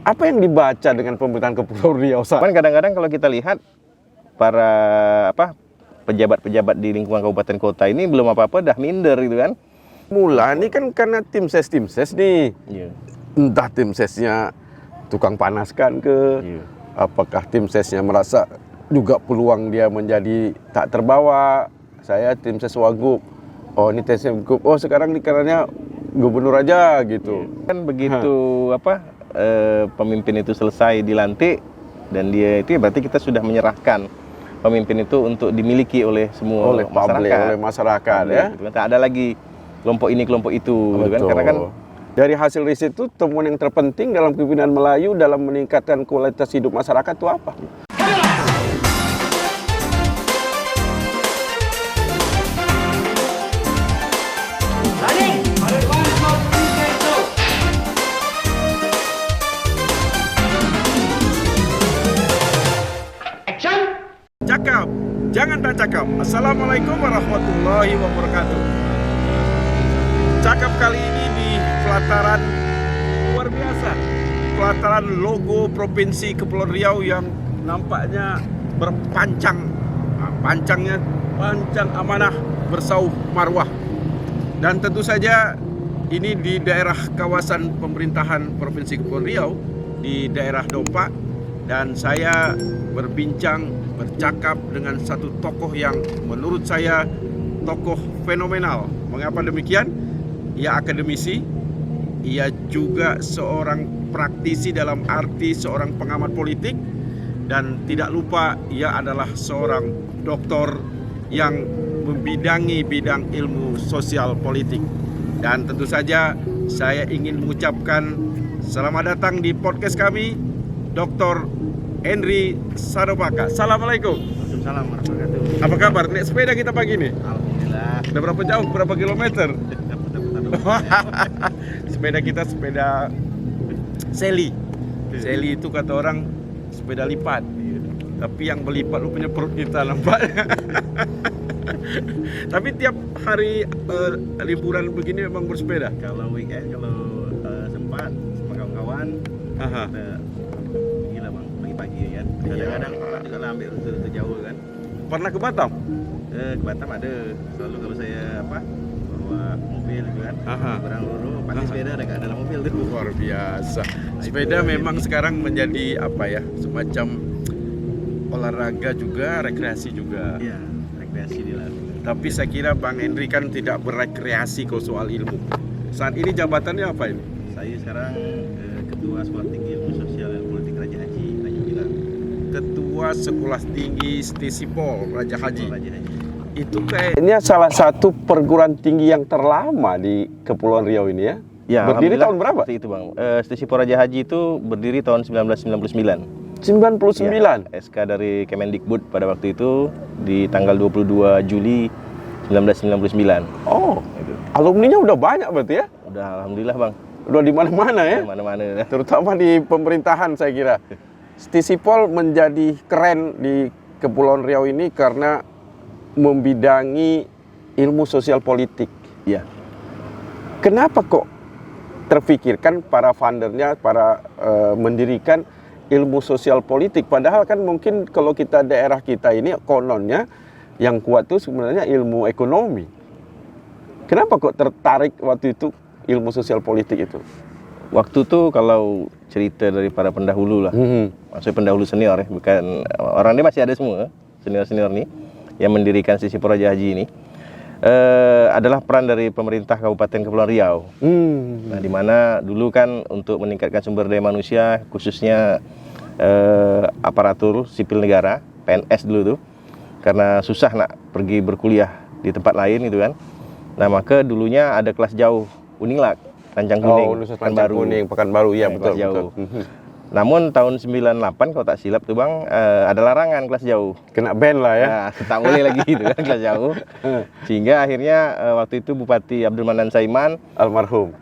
Apa yang dibaca dengan pemerintahan Kepulauan Riau? Kan kadang-kadang kalau kita lihat para pejabat-pejabat di lingkungan kabupaten kota ini belum apa-apa dah minder gitu kan. Mula ini kan karena tim ses nih. Iya. Entah tim sesnya tukang panaskan ke, apakah tim sesnya merasa juga peluang dia menjadi tak terbawa. Saya tim ses Wagub. Oh ini tim ses Wagub. Oh sekarang ini karenanya gubernur aja gitu. Kan begitu pemimpin itu selesai dilantik dan dia itu ya berarti kita sudah menyerahkan pemimpin itu untuk dimiliki oleh semua Oleh publik, oleh masyarakat ya. Gitu kan. Tak ada lagi kelompok ini kelompok itu gitu kan. Karena kan dari hasil riset itu temuan yang terpenting dalam kepemimpinan Melayu dalam meningkatkan kualitas hidup masyarakat itu apa? Cakap, jangan tak cakap. Assalamualaikum warahmatullahi wabarakatuh. Cakap kali ini di pelataran luar biasa. Pelataran logo Provinsi Kepulauan Riau yang nampaknya berpancang. Pancang amanah bersauh marwah. Dan tentu saja ini di daerah kawasan pemerintahan Provinsi Kepulauan Riau, di daerah Dompak. Dan saya bercakap dengan satu tokoh yang menurut saya tokoh fenomenal. Mengapa demikian? Ia akademisi, ia juga seorang praktisi dalam arti seorang pengamat politik, dan tidak lupa ia adalah seorang doktor yang membidangi bidang ilmu sosial politik. Dan tentu saja saya ingin mengucapkan selamat datang di podcast kami, Dr. Henry Sadopaka. Assalamualaikum. Waalaikumsalam warahmatullahi wabarakatuh. Apa kabar? Naik sepeda kita pagi ini? Alhamdulillah. Udah berapa jauh? Berapa kilometer? Sepeda kita sepeda Seli. Seli itu kata orang sepeda lipat. Tapi yang berlipat rupanya perut kita nampaknya. Tapi tiap hari liburan begini memang bersepeda. Kalau weekend, kalau sempat sama kawan-kawan, gila bang, pagi-pagi kan. Kadang-kadang pernah juga lah ambil rute jauh kan. Pernah ke Batam? Ke Batam ada. Selalu kalau saya bawa mobil gitu kan. Barang luru, pakai sepeda dekat dalam mobil tuh. Luar biasa. Sepeda memang sekarang menjadi apa ya? Semacam olahraga juga, rekreasi juga. Iya, rekreasi dia lah. Tapi saya kira Bang Henry kan tidak berekreasi kalau soal ilmu. Saat ini jabatannya apa ini? Saya sekarang Ketua Sekolah Tinggi Ilmu Sosial dan Politik Raja Haji, Tanjung Pinang. Ketua Sekolah Tinggi Stisipol Raja Haji. Raja Haji. Itu kayaknya salah satu perguruan tinggi yang terlama di Kepulauan Riau ini ya. Ya, berdiri tahun berapa? Itu bang. Stisipol Raja Haji itu berdiri tahun 1999. 99. Ya, SK dari Kemendikbud pada waktu itu di tanggal 22 Juli 1999. Oh, alumninya udah banyak berarti ya? Udah alhamdulillah bang. Udah di mana-mana ya? Mana-mana. Terutama di pemerintahan saya kira. Stisipol menjadi keren di Kepulauan Riau ini karena membidangi ilmu sosial politik. Iya. Kenapa kok terfikirkan para foundernya, para mendirikan ilmu sosial politik? Padahal kan mungkin kalau kita daerah kita ini kononnya yang kuat itu sebenarnya ilmu ekonomi. Kenapa kok tertarik waktu itu ilmu sosial politik itu? Waktu itu kalau cerita dari para pendahulu lah, maksudnya pendahulu senior ya, bukan orang ini masih ada semua senior-senior nih yang mendirikan Stisipol Raja Haji ini. Adalah peran dari pemerintah Kabupaten Kepulauan Riau. Nah, di mana dulu kan untuk meningkatkan sumber daya manusia, khususnya aparatur sipil negara, PNS dulu tuh, karena susah nak pergi berkuliah di tempat lain gitu kan. Nah, maka dulunya ada kelas jauh Unilak, Lancang Kuning, Pekanbaru, iya betul. Jauh. Namun tahun 98 kalau tak silap tuh bang, ada larangan kelas jauh. Kena ban lah ya. Nah, tak boleh lagi itu kan kelas jauh. Sehingga akhirnya waktu itu Bupati Abdul Manan Saiman almarhum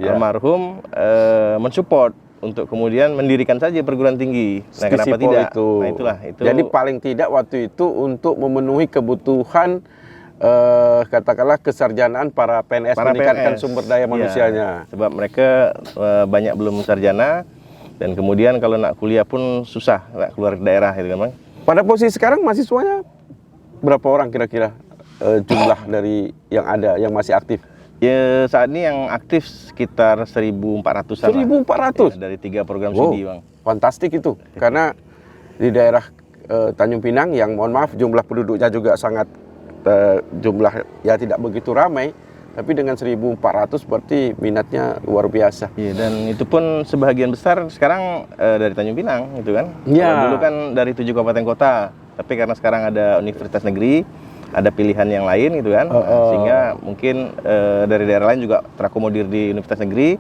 mensupport untuk kemudian mendirikan saja perguruan tinggi. Nah, kenapa tidak? Itu. Nah, itulah itu. Jadi paling tidak waktu itu untuk memenuhi kebutuhan katakanlah kesarjanaan para PNS, meningkatkan sumber daya manusianya. Ya, sebab mereka banyak belum sarjana. Dan kemudian kalau nak kuliah pun susah nak keluar daerah gitu kan Bang. Pada posisi sekarang mahasiswanya berapa orang kira-kira jumlah dari yang ada yang masih aktif? Ya saat ini yang aktif sekitar 1.400-an. 1.400 Ya, dari 3 program Wow, studi Bang. fantastik itu. Karena di daerah Tanjung Pinang yang mohon maaf jumlah penduduknya juga sangat jumlah ya tidak begitu ramai, tapi dengan 1.400 berarti minatnya luar biasa. Iya, dan itu pun sebagian besar sekarang dari Tanjung Pinang gitu kan. Iya. Kalau dulu kan dari 7 kabupaten kota, tapi karena sekarang ada universitas negeri, ada pilihan yang lain gitu kan. Sehingga mungkin dari daerah lain juga terakomodir di universitas negeri,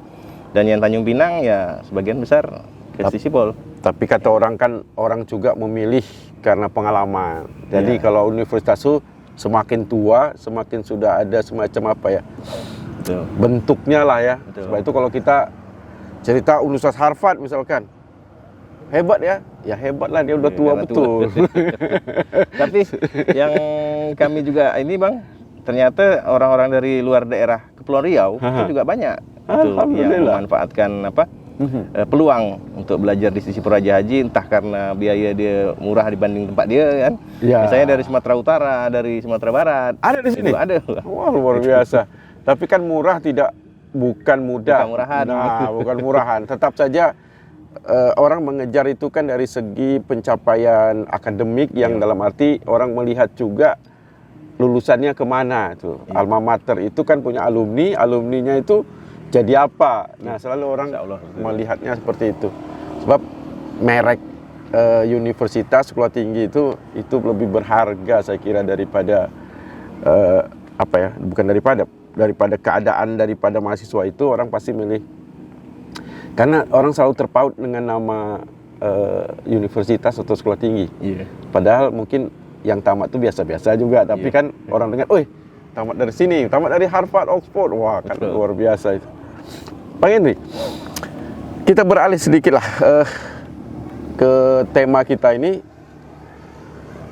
dan yang Tanjung Pinang ya sebagian besar ke Sisipol. Tapi kata orang kan orang juga memilih karena pengalaman. Jadi kalau universitas itu semakin tua, semakin sudah ada semacam apa ya, Betul. bentuknya lah ya. Betul. Sebab itu kalau kita cerita Universitas Harvard misalkan, hebat ya hebat lah, dia udah tua Karena betul. Tapi yang kami juga ini Bang, ternyata orang-orang dari luar daerah Kepulauan Riau itu juga banyak itu yang memanfaatkan peluang untuk belajar di Sisipol Raja Haji, entah karena biaya dia murah dibanding tempat dia kan. Ya. Misalnya dari Sumatera Utara, dari Sumatera Barat. Ada di sini? Itu ada. Wah, luar biasa. Tapi kan murah bukan mudah. Bukan murahan. Nah, bukan murahan. Tetap saja orang mengejar itu kan dari segi pencapaian akademik yang dalam arti orang melihat juga lulusannya kemana tuh. Alma mater itu kan punya alumni, alumninya itu jadi apa. Nah, selalu orang melihatnya seperti itu. Sebab merek universitas sekolah tinggi itu lebih berharga saya kira daripada daripada keadaan daripada mahasiswa itu. Orang pasti milih karena orang selalu terpaut dengan nama universitas atau sekolah tinggi. Padahal mungkin yang tamat itu biasa-biasa juga, tapi kan orang dengar, "Oi, tamat dari sini, tamat dari Harvard, Oxford." Wah, kan luar biasa itu. Pak Henry, kita beralih sedikit lah ke tema kita ini.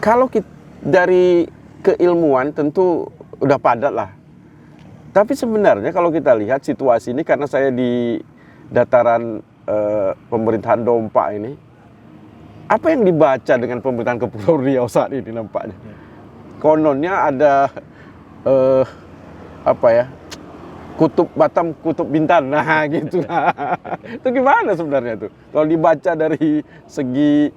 Kalau dari keilmuan tentu udah padat lah. Tapi sebenarnya kalau kita lihat situasi ini, karena saya di dataran pemerintahan Dompa ini, apa yang dibaca dengan pemerintahan Kepulauan Riau saat ini nampaknya? Kononnya ada Kutub Batam, Kutub Bintan, nah gitu. Itu gimana sebenarnya tuh? Kalau dibaca dari segi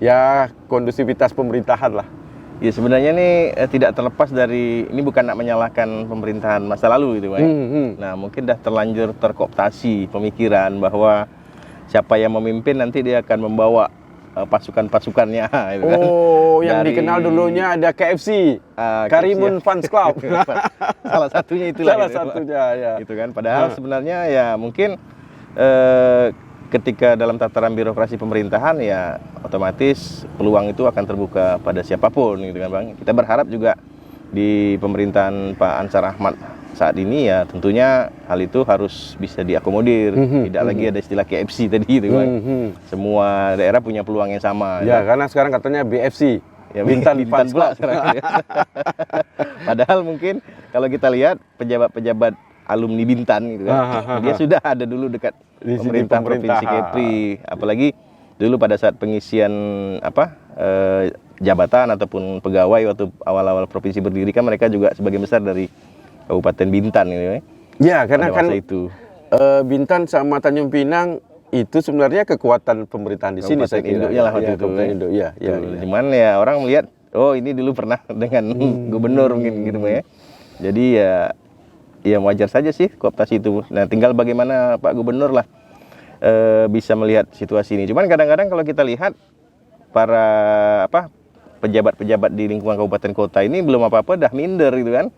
ya kondusivitas pemerintahan lah. Ya sebenarnya ini tidak terlepas dari, ini bukan nak menyalahkan pemerintahan masa lalu gitu Pak. Nah mungkin dah terlanjur terkooptasi pemikiran bahwa siapa yang memimpin nanti dia akan membawa pasukan-pasukannya gitu kan. Oh, yang dikenal dulunya ada KFC, Karimun Fans Club. Salah satunya itulah. Salah satunya ya. Gitu kan. Padahal sebenarnya ya mungkin ketika dalam tataran birokrasi pemerintahan ya otomatis peluang itu akan terbuka pada siapapun gitu kan Bang. Kita berharap juga di pemerintahan Pak Ansar Ahmad saat ini ya tentunya hal itu harus bisa diakomodir. Tidak lagi ada istilah KFC tadi gitu Bang. Semua daerah punya peluang yang sama. Ya, karena sekarang katanya BFC. Ya, Bintan Bintan pula Club. sekarang. Padahal mungkin kalau kita lihat pejabat-pejabat alumni Bintan gitu kan, dia sudah ada dulu dekat di pemerintah Provinsi Kepri, apalagi dulu pada saat pengisian jabatan ataupun pegawai waktu awal-awal provinsi berdiri kan mereka juga sebagian besar dari Kabupaten Bintan gitu ya. Ya, karena kan itu Bintan sama Tanjung Pinang itu sebenarnya kekuatan pemerintahan di sini saya kira. Induknya lah waktu itu. Induk, ya. Cuman ya orang melihat, oh ini dulu pernah dengan gubernur mungkin gitu ya. Jadi ya wajar saja sih kooptasi itu. Nah tinggal bagaimana Pak Gubernur lah bisa melihat situasi ini. Cuman kadang-kadang kalau kita lihat para pejabat-pejabat di lingkungan kabupaten kota ini belum apa-apa dah minder gitu kan.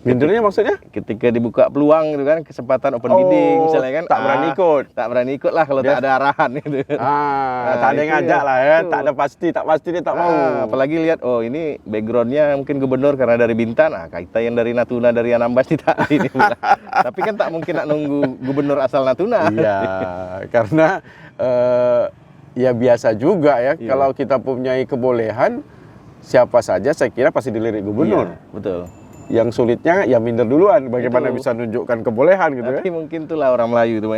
Mindernya maksudnya? Ketika dibuka peluang gitu kan, kesempatan open bidding misalnya kan, tak berani ikut. Tak berani ikut lah kalau tak ada arahan gitu. Tak ada yang ngajak lah ya, tak ada tak pasti dia tak mau. Apalagi lihat, oh ini backgroundnya mungkin gubernur karena dari Bintan, kita yang dari Natuna, dari Anambas tidak ini. Tapi kan tak mungkin nak nunggu gubernur asal Natuna. Iya, karena ya biasa juga ya, kalau kita punya kebolehan, siapa saja saya kira pasti dilirik gubernur. Iya, betul. Yang sulitnya ya minder duluan, bagaimana bisa nunjukkan kebolehan gitu. Tapi mungkin itulah orang Melayu itu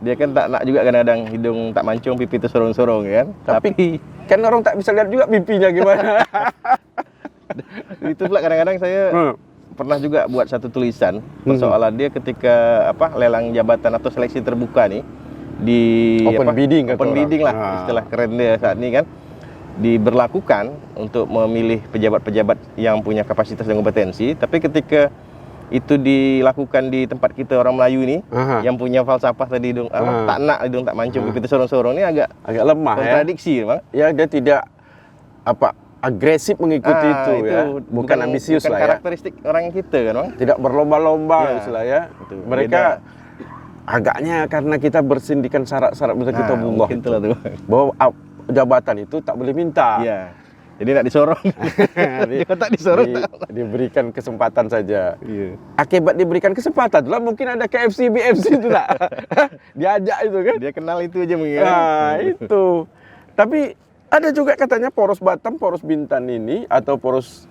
Dia kan tak nak juga kadang-kadang hidung tak mancung, pipi tu sorong-sorong kan. Tapi kan orang tak bisa lihat juga pipinya gimana. Itu pula kadang-kadang saya pernah juga buat satu tulisan persoalan dia ketika lelang jabatan atau seleksi terbuka nih di Open bidding kata open orang. bidding lah istilah keren dia saat ini kan, diberlakukan untuk memilih pejabat-pejabat yang punya kapasitas dan kompetensi, tapi ketika itu dilakukan di tempat kita orang Melayu ini yang punya falsafah tadi hidung tak nak hidung tak mancung pipi tu sorong-sorong ni agak lemah kontradiksi Bang. Ya, dia tidak agresif mengikuti itu ya. Bukan ambisius bukan lah ya. karakteristik orang kita kan Bang. Tidak berlomba-lomba istilah ya. Itu, Mereka beda. agaknya karena kita bersindikan syarat-syarat kitabullah mungkin itulah tu. bahwa jabatan itu tak boleh minta. Iya. Jadi nak disorong. Dia tak disorong Diberikan kesempatan saja. Iya. Akibat diberikan kesempatan itulah mungkin ada KFC, BFC itu tak. Diajak itu kan. Dia kenal itu aja mungkin. Nah, itu. Tapi ada juga katanya poros Batam, poros Bintan ini atau poros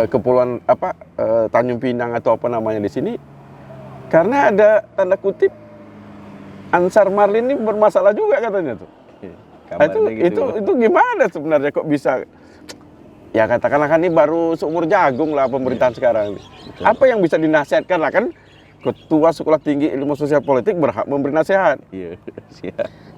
kepulauan Tanjung Pinang atau apa namanya di sini, karena ada tanda kutip Ansar Marlin ini bermasalah juga katanya tuh. Itu gimana sebenarnya kok bisa? Ya katakanlah kan ini baru seumur jagung lah pemerintahan sekarang ini. Apa yang bisa dinasihatkan lah kan? Ketua Sekolah Tinggi Ilmu Sosial Politik berhak memberi nasihat. Iya.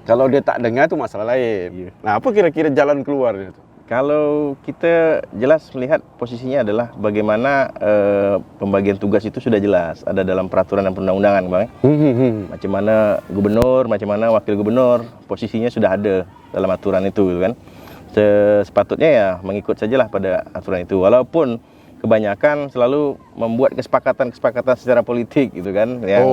Kalau dia tak dengar itu masalah lain. Iya. Nah, apa kira-kira jalan keluarnya itu? Kalau kita jelas melihat posisinya adalah bagaimana pembagian tugas itu sudah jelas ada dalam peraturan dan perundang-undangan, Bang. Macam mana gubernur, macam mana wakil gubernur, posisinya sudah ada dalam aturan itu, gitu kan. Sepatutnya ya mengikut sajalah pada aturan itu. Walaupun kebanyakan selalu membuat kesepakatan secara politik gitu kan yang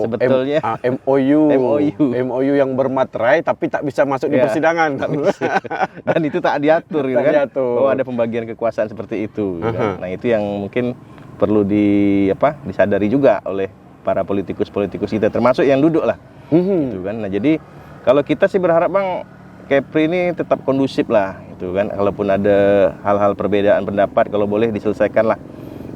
sebetulnya MOU yang bermaterai tapi tak bisa masuk di persidangan. Tak bisa. Dan itu tak diatur gitu Tak kan. diatur. Bahwa ada pembagian kekuasaan seperti itu gitu kan. Nah, itu yang mungkin perlu disadari juga oleh para politikus-politikus kita termasuk yang duduk lah. Gitu kan. Nah, jadi kalau kita sih berharap Bang Kepri ini tetap kondusif lah, gitu kan. Kalaupun ada hal-hal perbedaan pendapat, kalau boleh diselesaikan lah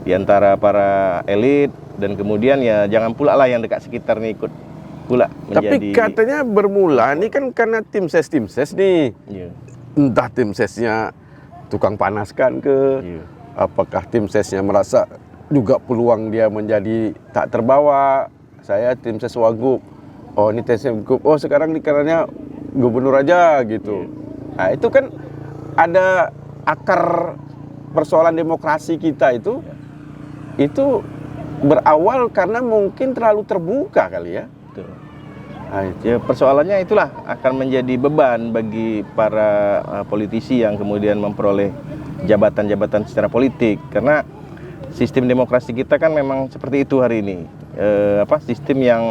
di antara para elit dan kemudian ya jangan pula lah yang dekat sekitar nih ikut pula menjadi. Tapi katanya bermula ini kan karena tim ses nih. Iya. Entah tim sesnya tukang panaskan ke, apakah tim sesnya merasa juga peluang dia menjadi tak terbawa. Saya tim ses Wagub. Oh ini tim ses Wagub. Oh sekarang ini karenanya gubernur aja gitu. Nah itu kan ada akar persoalan demokrasi kita itu berawal karena mungkin terlalu terbuka kali ya. Betul. Nah, ya persoalannya itulah akan menjadi beban bagi para politisi yang kemudian memperoleh jabatan-jabatan secara politik karena sistem demokrasi kita kan memang seperti itu hari ini. Sistem yang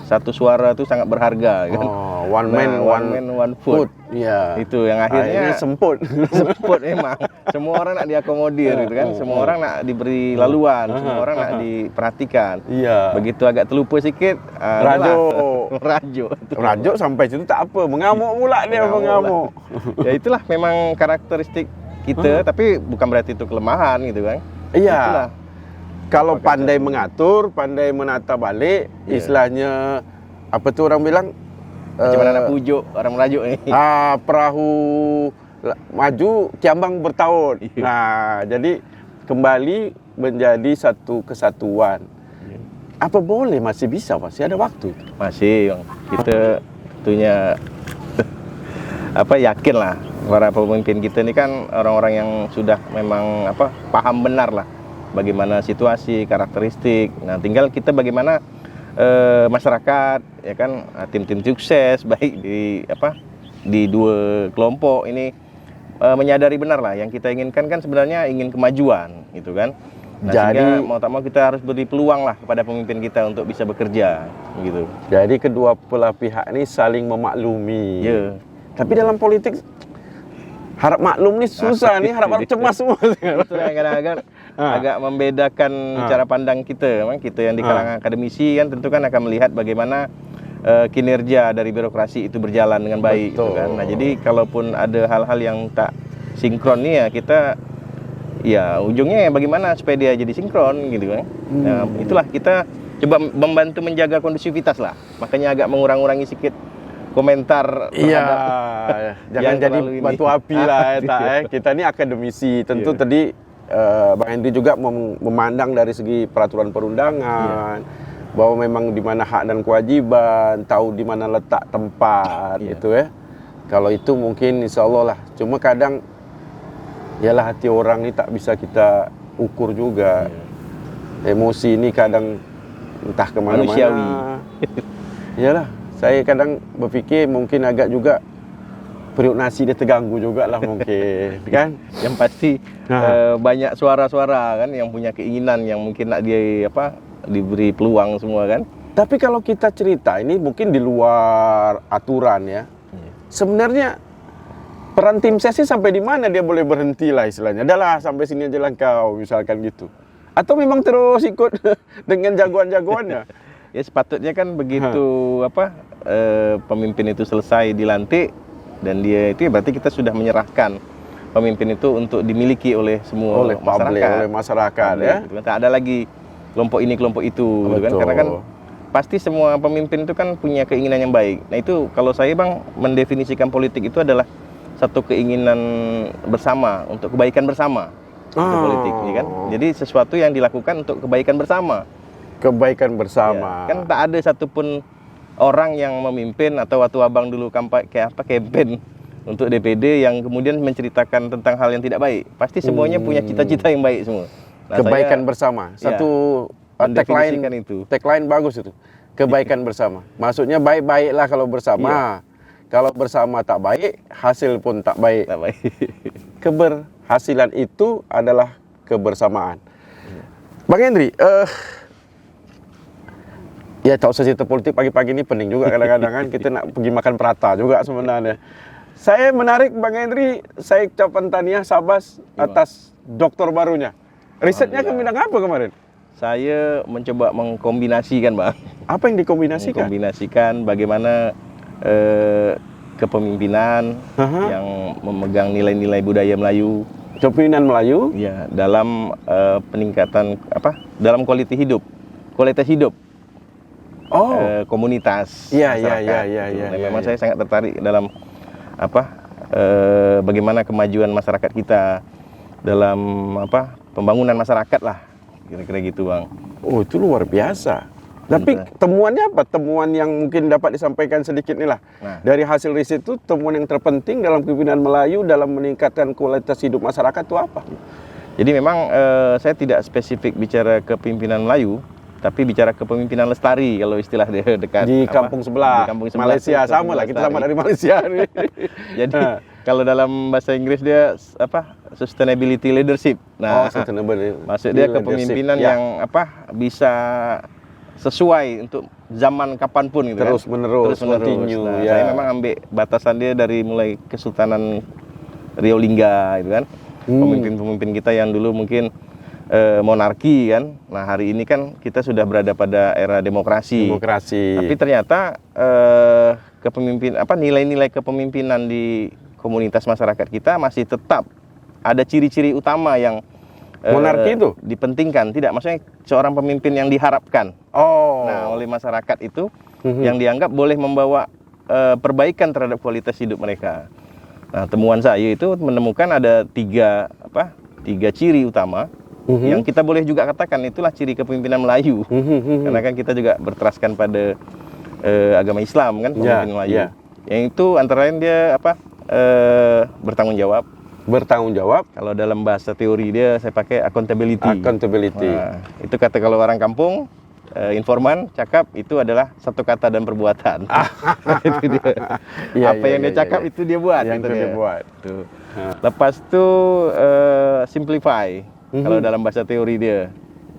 satu suara itu sangat berharga kan. One man one vote. Iya. Itu yang akhirnya semput. Semput memang. Semua orang nak diakomodir gitu kan. Semua orang nak diberi laluan, semua orang nak diperhatikan. Iya. Begitu agak terlupa sikit, rajuk sampai situ tak apa, mengamuk pula dia mengamuk. Ya itulah memang karakteristik kita, tapi bukan berarti itu kelemahan gitu kan. Iya. Itulah. Kalau pandai mengatur, pandai menata balik, istilahnya apa tuh orang bilang? Macam mana nak pujuk orang merajuk ni? Perahu maju, kiambang bertahun. Nah, jadi kembali menjadi satu kesatuan. Apa boleh masih bisa, masih ada waktu? Masih, Bang. Kita tentunya yakin lah para pemimpin kita ni kan orang-orang yang sudah memang paham benar lah bagaimana situasi, karakteristik. Nah, tinggal kita bagaimana masyarakat ya kan tim-tim sukses baik di dua kelompok ini menyadari benar lah yang kita inginkan kan sebenarnya ingin kemajuan gitu kan. Nah, jadi mau tak mau kita harus beri peluang lah kepada pemimpin kita untuk bisa bekerja gitu. Jadi kedua belah pihak ini saling memaklumi. Ya. Tapi dalam politik harap maklum nih susah nih, harap cemas semua. Itu yang kadang-kadang agak membedakan cara pandang kita. Memang kita yang di kalangan akademisi kan tentu kan akan melihat bagaimana kinerja dari birokrasi itu berjalan dengan baik gitu kan. Nah, jadi kalaupun ada hal-hal yang tak sinkron nih ya kita ujungnya bagaimana supaya dia jadi sinkron gitu kan. Nah, itulah kita coba membantu menjaga kondusivitas lah. Makanya agak mengurangi sedikit komentar terhadap jangan yang jadi terlalu ini. batu api lah kita ini akademisi tentu. Tadi Bang Henry juga memandang dari segi peraturan perundangan bahwa memang di mana hak dan kewajiban, tahu di mana letak tempat gitu ya. Kalau itu mungkin insya Allah lah. Cuma kadang yalah hati orang ini tak bisa kita ukur juga. Emosi ini kadang entah kemana-mana. Manusiawi. Iyalah, saya kadang berpikir mungkin agak juga periuk nasi dia terganggu juga lah mungkin, kan? Yang pasti banyak suara-suara kan yang punya keinginan yang mungkin nak dia diberi peluang semua kan. Tapi kalau kita cerita ini mungkin di luar aturan ya. Sebenarnya peran tim ses ini sampai di mana dia boleh berhenti lah istilahnya. Adalah sampai sini aja lah kau misalkan gitu. Atau memang terus ikut dengan jagoan-jagoannya? Ya sepatutnya kan begitu pemimpin itu selesai dilantik dan dia itu berarti kita sudah menyerahkan pemimpin itu untuk dimiliki oleh semua oleh publik, oleh masyarakat ya. Gitu. Tak ada lagi kelompok ini kelompok itu gitu kan, karena kan pasti semua pemimpin itu kan punya keinginan yang baik. Nah itu kalau saya Bang mendefinisikan politik itu adalah satu keinginan bersama untuk kebaikan bersama. Itu politik ya kan. Jadi sesuatu yang dilakukan untuk kebaikan bersama. Kebaikan bersama. Ya, kan tak ada satupun orang yang memimpin atau waktu abang dulu campaign untuk DPD yang kemudian menceritakan tentang hal yang tidak baik. Pasti semuanya punya cita-cita yang baik semua. Nah, kebaikan bersama. Satu tagline itu. Tagline bagus itu. Kebaikan bersama. Maksudnya baik-baiklah kalau bersama. Iya. Kalau bersama tak baik, hasil pun tak baik. Tak baik. Keberhasilan itu adalah kebersamaan. Bang Henry, ya tak usah cerita politik pagi-pagi ini penting juga kadang-kadang kan kita nak pergi makan prata juga sebenarnya. Saya menarik Bang Henry, saya ucapkan tahniah Sabas atas doktor barunya. Risetnya ke bidang apa kemarin? Saya mencoba mengkombinasikan Bang. Apa yang dikombinasikan? Mengkombinasikan bagaimana kepemimpinan yang memegang nilai-nilai budaya Melayu. Kepemimpinan Melayu? Ya, dalam peningkatan dalam kualitas hidup. Komunitas. Iya. Memang saya sangat tertarik dalam bagaimana kemajuan masyarakat kita dalam pembangunan masyarakat lah, kira-kira gitu Bang. Oh itu luar biasa. Tapi temuannya apa? Temuan yang mungkin dapat disampaikan sedikit nih lah. Dari hasil riset itu temuan yang terpenting dalam kepemimpinan Melayu dalam meningkatkan kualitas hidup masyarakat itu apa? Jadi memang saya tidak spesifik bicara kepemimpinan Melayu, tapi bicara kepemimpinan lestari kalau istilah dia dekat di kampung sebelah, Malaysia sama lah, kita sama dari Malaysia nih. Jadi kalau dalam bahasa Inggris dia sustainability leadership. Nah, maksud dia kepemimpinan yang bisa sesuai untuk zaman kapanpun gitu terus kan. Terus continue. Nah, saya memang ambil batasan dia dari mulai Kesultanan Riau Lingga gitu kan. Pemimpin-pemimpin kita yang dulu mungkin monarki kan. Nah, hari ini kan kita sudah berada pada era demokrasi. Tapi ternyata nilai-nilai kepemimpinan di komunitas masyarakat kita masih tetap ada ciri-ciri utama yang monarki itu dipentingkan. Tidak, maksudnya seorang pemimpin yang diharapkan. Nah, oleh masyarakat itu yang dianggap boleh membawa perbaikan terhadap kualitas hidup mereka. Nah, temuan saya itu menemukan ada tiga ciri utama yang kita boleh juga katakan itulah ciri kepemimpinan Melayu. Karena kan kita juga berteraskan pada agama Islam kan, pemimpin Melayu. Yang itu antara lain dia bertanggung jawab. Kalau dalam bahasa teori dia saya pakai accountability. Nah, itu kata kalau orang kampung informan cakap itu adalah satu kata dan perbuatan. Itu dia. Apa yang dia cakap itu dia buat. Dia buat. Tuh. Lepas itu simplify. Kalau dalam bahasa teori dia.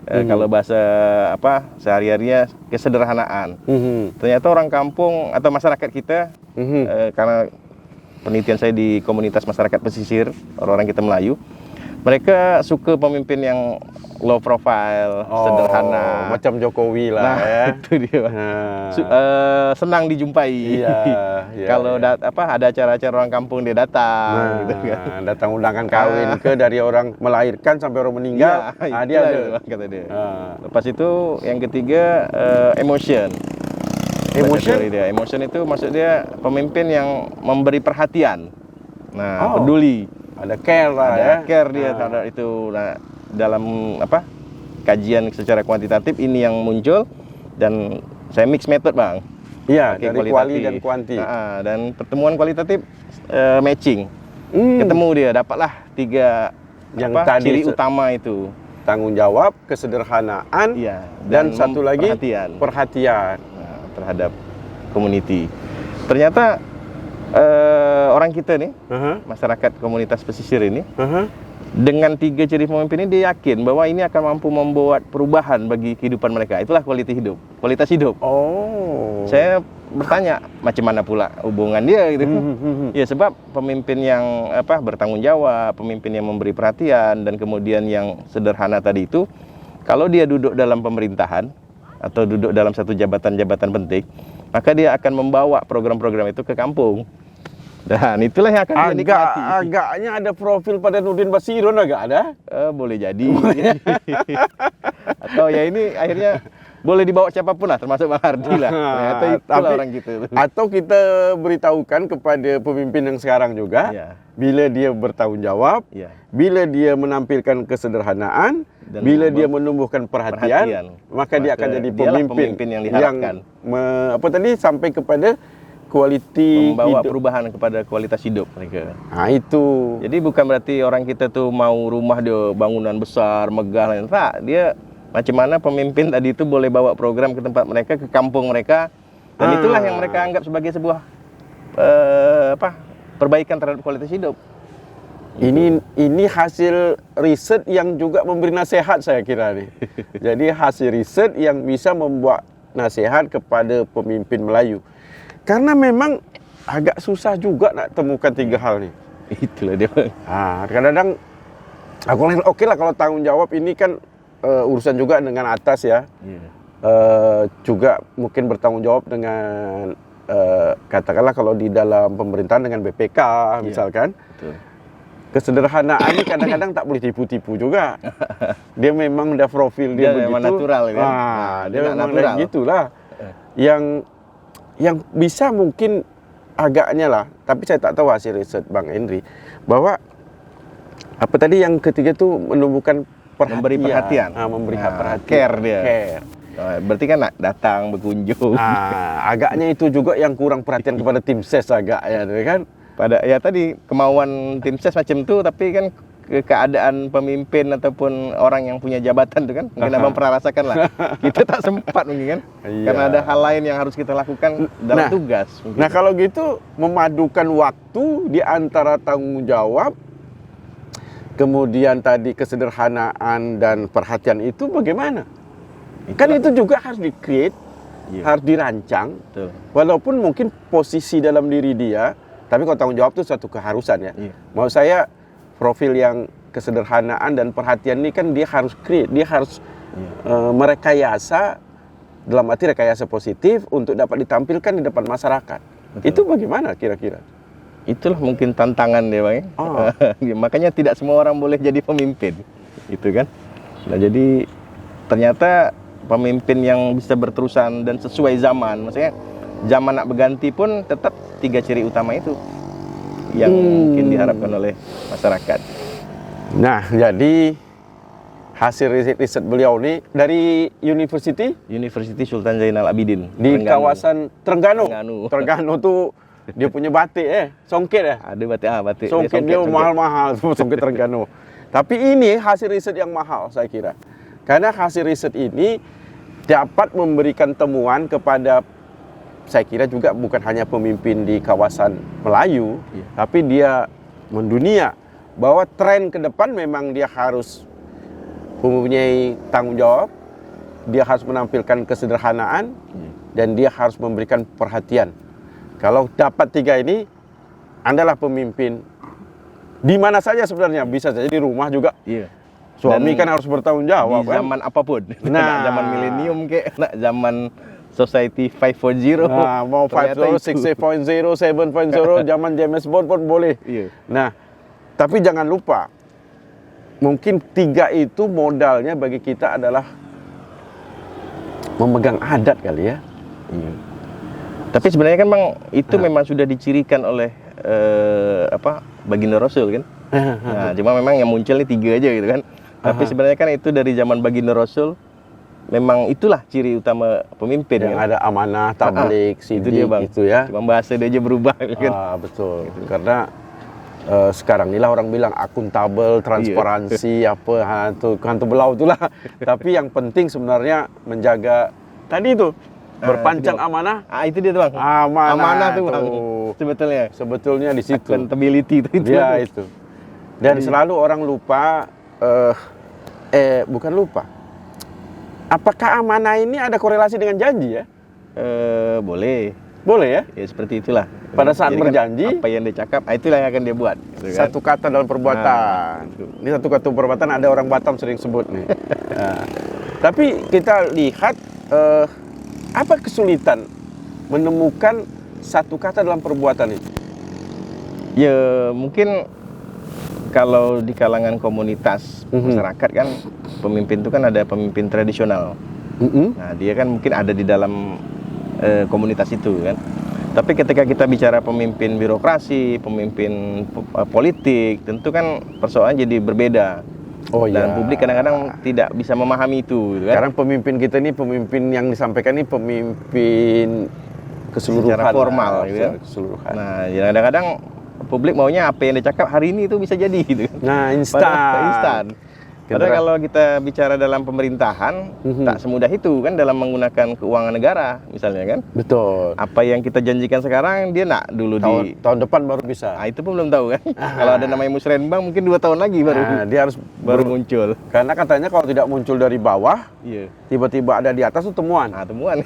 Kalau bahasa sehari-harinya kesederhanaan. Ternyata orang kampung atau masyarakat kita karena penelitian saya di komunitas masyarakat pesisir, orang-orang kita Melayu, Mereka suka pemimpin yang low profile, sederhana. Macam Jokowi lah Nah, ya. itu dia, Bang. Senang dijumpai. Iya, Kalau iya. ada acara-acara orang kampung dia datang, gitu kan. Datang undangan kawin ke dari orang melahirkan sampai orang meninggal, dia itulah ada. Bang, kata dia. Ah. Lepas itu yang ketiga emotion. Emotion? Baca teori dia. Emotion itu maksud dia pemimpin yang memberi perhatian. Nah, peduli. Ada care lah Ada ya. care dia terhadap itu. Nah, dalam kajian secara kuantitatif ini yang muncul, dan saya mix method, Bang. Iya, Pakai dari kuali dan kuanti. Dan pertemuan kualitatif matching. Hmm. Ketemu dia, dapatlah 3 Yang tadi ciri utama itu. Tanggung jawab, kesederhanaan, Iya, dan satu lagi perhatian terhadap community. Ternyata orang kita nih, masyarakat komunitas pesisir ini, dengan 3 ciri pemimpin ini dia yakin bahwa ini akan mampu membuat perubahan bagi kehidupan mereka. Itulah kualitas hidup. Oh. Saya bertanya macam mana pula hubungan dia gitu. Ya, sebab pemimpin yang bertanggung jawab, pemimpin yang memberi perhatian, dan kemudian yang sederhana tadi itu, kalau dia duduk dalam pemerintahan atau duduk dalam satu jabatan-jabatan penting, maka dia akan membawa program-program itu ke kampung. Dan itulah yang akan dia nikmati. Agaknya ada profil pada Nurdin Basiron, agak ada. Boleh jadi. Atau ya ini akhirnya boleh dibawa siapapun lah, termasuk Bang Hardi lah. Ternyata itulah orang gitu. Atau kita beritahukan kepada pemimpin yang sekarang juga, bila dia bertanggung jawab, bila dia menampilkan kesederhanaan, dan bila dia menumbuhkan perhatian, maka dia akan jadi pemimpin yang diharapkan. Sampai kepada kualiti membawa hidup. Perubahan kepada kualitas hidup mereka. Nah, itu. Jadi bukan berarti orang kita tuh mau rumah dia bangunan besar, megah, tak. Dia macam mana pemimpin tadi itu boleh bawa program ke tempat mereka, ke kampung mereka, dan itulah yang mereka anggap sebagai sebuah perbaikan terhadap kualitas hidup. Ini hasil riset yang juga memberi nasihat, saya kira nih. Jadi hasil riset yang bisa membuat nasihat kepada pemimpin Melayu. Karena memang agak susah juga nak temukan 3 hal nih. Itulah dia. Kadang-kadang oke lah kalau tanggung jawab ini kan urusan juga dengan atas ya. Juga mungkin bertanggung jawab dengan katakanlah kalau di dalam pemerintahan dengan BPK misalkan. Betul. Kesederhanaan ini kadang-kadang tak boleh tipu-tipu juga. Dia memang udah profil dia begitu. Memang natural kan. Dia memang natural. Gitulah. Yang bisa mungkin agaknya lah, tapi saya tak tahu hasil riset Bang Henry, bahwa yang ketiga tuh menumbuhkan perhatian. Memberi perhatian. Memberi perhatian. Care dia. Care. Berarti kan datang, berkunjung. Agaknya itu juga yang kurang perhatian kepada tim ses agaknya, kan? Tadi kemauan tim ses macam itu, tapi kan keadaan pemimpin ataupun orang yang punya jabatan itu kan mungkin Abang pernah rasakan lah. Kita tak sempat mungkin kan. Karena ada hal lain yang harus kita lakukan dalam tugas. Mungkin. Nah, kalau gitu memadukan waktu di antara tanggung jawab, kemudian tadi kesederhanaan dan perhatian itu bagaimana? Kan itu juga harus di-create, harus dirancang. Betul. Walaupun mungkin posisi dalam diri dia, tapi kalau tanggung jawab itu suatu keharusan ya. Mau saya profil yang kesederhanaan dan perhatian ini kan dia harus create, dia harus merekayasa, dalam arti rekayasa positif untuk dapat ditampilkan di depan masyarakat. Betul. Itu bagaimana kira-kira? Itulah mungkin tantangan dia, Bang. Makanya tidak semua orang boleh jadi pemimpin. Itu kan. Nah, jadi ternyata pemimpin yang bisa berterusan dan sesuai zaman, maksudnya zaman nak berganti pun tetap 3 ciri utama itu yang mungkin diharapkan oleh masyarakat. Nah, jadi hasil riset beliau ini dari University Sultan Zainal Abidin di Terengganu. Kawasan Terengganu. Terengganu tuh dia punya batik songket ya. Ada batik. Songket dia mahal-mahal tuh songket Terengganu. Tapi ini hasil riset yang mahal saya kira. Karena hasil riset ini dapat memberikan temuan kepada, saya kira juga bukan hanya pemimpin di kawasan Melayu, tapi dia mendunia, bahwa tren ke depan memang dia harus mempunyai tanggung jawab, dia harus menampilkan kesederhanaan, dan dia harus memberikan perhatian. Kalau dapat 3 ini, Andalah pemimpin Di mana saja sebenarnya, bisa saja di rumah juga. Iya. Suami Dan kan harus bertanggung jawab Di kan. zaman apapun. Nah. Nak zaman milenium kayak nak zaman Society 5.0. Nah, mau ternyata 5.0, itu. 6.0, 7.0, zaman James Bond pun boleh. Iya. Nah, tapi jangan lupa, mungkin 3 itu modalnya bagi kita adalah memegang adat kali ya. Iya. Tapi sebenarnya kan Bang, itu memang sudah dicirikan oleh baginda Rasul kan. Nah, cuma memang yang muncul ini 3 aja gitu kan. Tapi sebenarnya kan itu dari zaman baginda Rasul, memang itulah ciri utama pemimpin Yang kan. ada amanah, tablik, Itu sidik dia Bang. gitu ya. Cuma bahasa dia aja berubah kan. Betul. Karena sekarang inilah orang bilang akuntabel, transparansi, apa hantu belau itulah. Tapi yang penting sebenarnya menjaga tadi itu berpancang amanah. Itu dia tuh Bang. Amanah tuh Bang. Sebetulnya. Sebetulnya di situ. Accountability itu. Ya itu. Dan selalu orang lupa, bukan lupa. Apakah amanah ini ada korelasi dengan janji ya? Boleh. Boleh ya? Ya seperti itulah. Pada saat Jadi kan berjanji, apa yang dia cakap, itulah yang akan dia buat. Gitu kan? satu kata dalam perbuatan. Ini satu kata perbuatan ada orang Batam sering sebut nih. Nah, tapi kita lihat apa kesulitan menemukan satu kata dalam perbuatan itu? Ya mungkin kalau di kalangan komunitas masyarakat kan, pemimpin itu kan ada pemimpin tradisional. Nah dia kan mungkin ada di dalam komunitas itu kan. Tapi ketika kita bicara pemimpin birokrasi, pemimpin politik, tentu kan persoalannya jadi berbeda. Dan publik kadang-kadang tidak bisa memahami itu gitu kan. Sekarang pemimpin kita ini, pemimpin yang disampaikan ini pemimpin keseluruhan. Secara formal gitu kan. Keseluruhan. Nah, kadang-kadang publik maunya apa yang dia cakap hari ini itu bisa jadi gitu. Nah, Instan. Padahal kalau kita bicara dalam pemerintahan, tak semudah itu kan dalam menggunakan keuangan negara misalnya kan. Betul. Apa yang kita janjikan sekarang dia nak dulu tahun depan baru bisa. Itu pun belum tahu kan. Kalau ada namanya Musrenbang mungkin 2 tahun lagi baru dia harus baru muncul. Karena katanya kalau tidak muncul dari bawah, Iya. tiba-tiba ada di atas itu temuan. Temuan.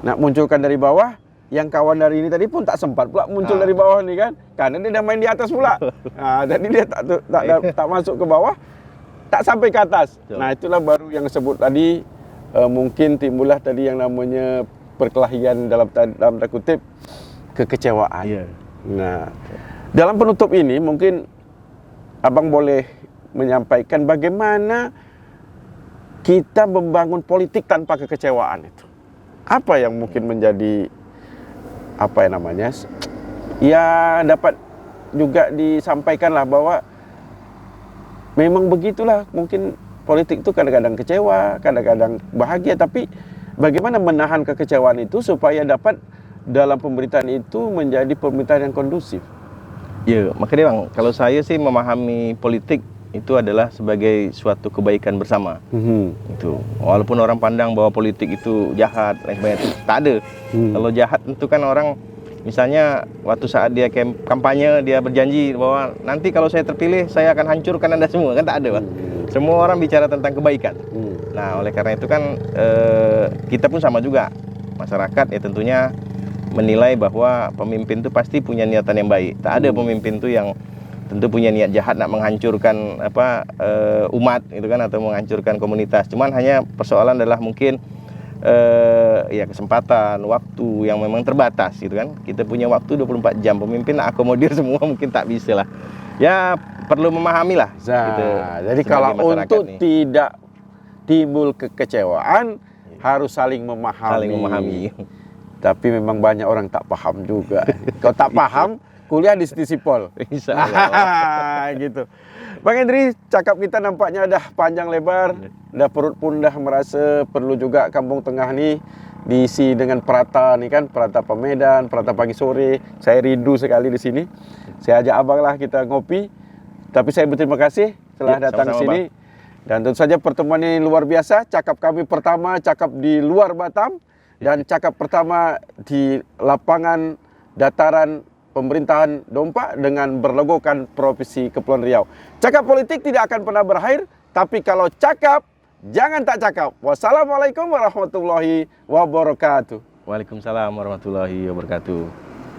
Nah, munculkan dari bawah, yang kawan dari ini tadi pun tak sempat pula muncul dari bawah nih kan. Karena dia udah main di atas pula. Nah, jadi dia tak masuk ke bawah, tak sampai ke atas. Nah, itulah baru yang sebut tadi, mungkin timbullah tadi yang namanya perkelahian dalam tanda kutip kekecewaan. Iya. Nah, dalam penutup ini mungkin Abang boleh menyampaikan bagaimana kita membangun politik tanpa kekecewaan itu. Apa yang mungkin menjadi ya dapat juga disampaikanlah bahwa memang begitulah, mungkin politik itu kadang-kadang kecewa, kadang-kadang bahagia, tapi bagaimana menahan kekecewaan itu supaya dapat dalam pemerintahan itu menjadi pemerintahan yang kondusif. Ya, makanya Bang, kalau saya sih memahami politik itu adalah sebagai suatu kebaikan bersama. Itu. Walaupun orang pandang bahwa politik itu jahat, lain sebagainya, itu tak ada. Kalau jahat itu kan orang, misalnya waktu saat dia kampanye, dia berjanji bahwa nanti kalau saya terpilih, saya akan hancurkan Anda semua. Kan tak ada, Bang. Semua orang bicara tentang kebaikan. Nah, oleh karena itu kan kita pun sama juga. Masyarakat ya tentunya menilai bahwa pemimpin itu pasti punya niatan yang baik. Tak ada pemimpin itu yang tentu punya niat jahat nak menghancurkan umat gitu kan, atau menghancurkan komunitas. Cuman hanya persoalan adalah mungkin ya kesempatan, waktu yang memang terbatas gitu kan. Kita punya waktu 24 jam, pemimpin nak akomodir semua mungkin tak bisa lah. Ya perlu memahami lah gitu. Jadi kalau untuk tidak timbul kekecewaan harus saling memahami. Saling memahami. Tapi memang banyak orang tak paham juga. Kalau tak paham, kuliah di Stisipol. Insyaallah. Gitu. Bang Hendri, cakap kita nampaknya dah panjang lebar, dah perut pun dah merasa perlu juga Kampung Tengah ni diisi dengan perata nih kan, perata Medan, perata pagi sore. Saya rindu sekali di sini. Saya ajak abang lah kita ngopi. Tapi saya berterima kasih telah datang sini. Dan tentu saja pertemuan ini luar biasa. Cakap kami pertama, cakap di luar Batam. Dan cakap pertama di lapangan dataran pemerintahan Dompa dengan berlogokan Provinsi Kepulauan Riau. Cakap politik tidak akan pernah berakhir, tapi kalau cakap, jangan tak cakap. Wassalamualaikum warahmatullahi wabarakatuh. Waalaikumsalam warahmatullahi wabarakatuh.